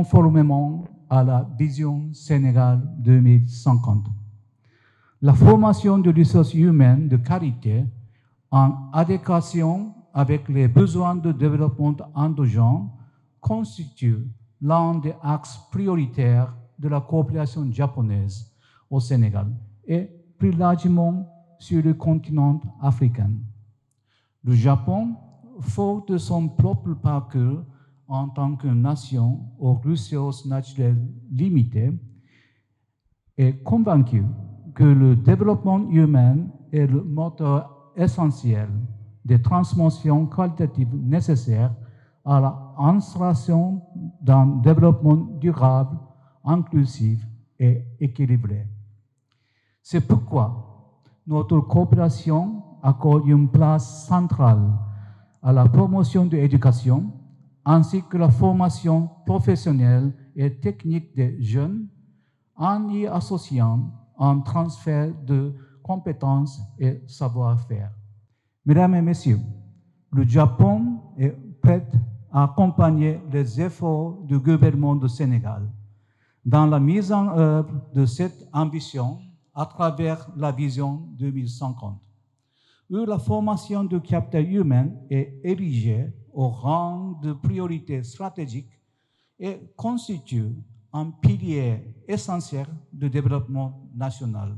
conformément à la vision Sénégal 2050. La formation de ressources humaines de qualité en adéquation avec les besoins de développement endogène constitue l'un des axes prioritaires de la coopération japonaise au Sénégal et plus largement sur le continent africain. Le Japon, fort de son propre parcours en tant que nation aux ressources naturelles limitées, est convaincu que le développement humain est le moteur essentiel des transformations qualitatives nécessaires à l'installation d'un développement durable, inclusif et équilibré. C'est pourquoi notre coopération accorde une place centrale à la promotion de l'éducation ainsi que la formation professionnelle et technique des jeunes en y associant un transfert de compétences et savoir-faire. Mesdames et messieurs, le Japon est prêt à accompagner les efforts du gouvernement du Sénégal dans la mise en œuvre de cette ambition à travers la vision 2050, où la formation du capital humain est érigée au rang de priorité stratégique et constitue un pilier essentiel du développement national.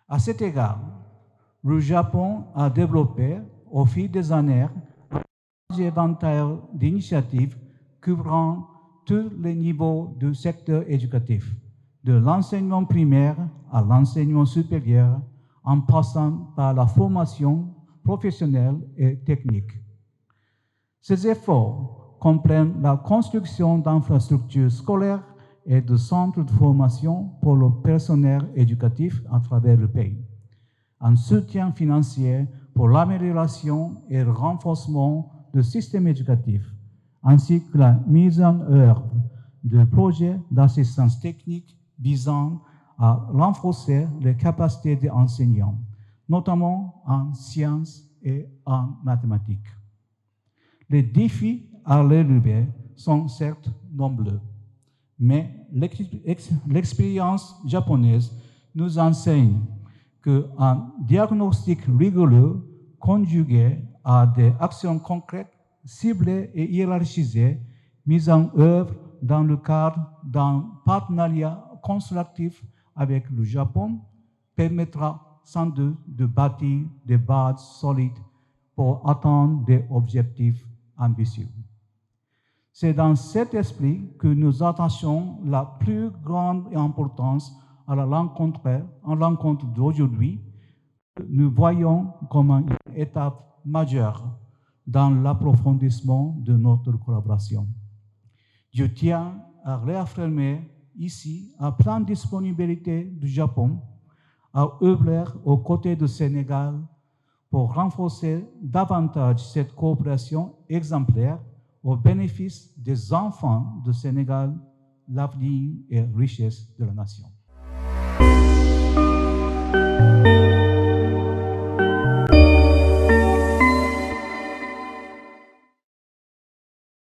À cet égard, le Japon a développé au fil des années un large éventail d'initiatives couvrant tous les niveaux du secteur éducatif, de l'enseignement primaire à l'enseignement supérieur, en passant par la formation professionnelle et technique. Ces efforts comprennent la construction d'infrastructures scolaires et de centres de formation pour le personnel éducatif à travers le pays, un soutien financier pour l'amélioration et le renforcement du système éducatif, ainsi que la mise en œuvre de projets d'assistance technique visant à renforcer les capacités des enseignants, notamment en sciences et en mathématiques. Les défis à relever sont certes nombreux, mais l'expérience japonaise nous enseigne qu'un diagnostic rigoureux conjugué à des actions concrètes, ciblées et hiérarchisées, mises en œuvre dans le cadre d'un partenariat constructif avec le Japon, permettra sans doute de bâtir des bases solides pour atteindre des objectifs ambitieux. C'est dans cet esprit que nous attachons la plus grande importance à la rencontre d'aujourd'hui. Nous voyons comme une étape majeure dans l'approfondissement de notre collaboration. Je tiens à réaffirmer ici la pleine disponibilité du Japon à œuvrer aux côtés du Sénégal pour renforcer davantage cette coopération exemplaire au bénéfice des enfants du Sénégal, l'avenir et la richesse de la nation.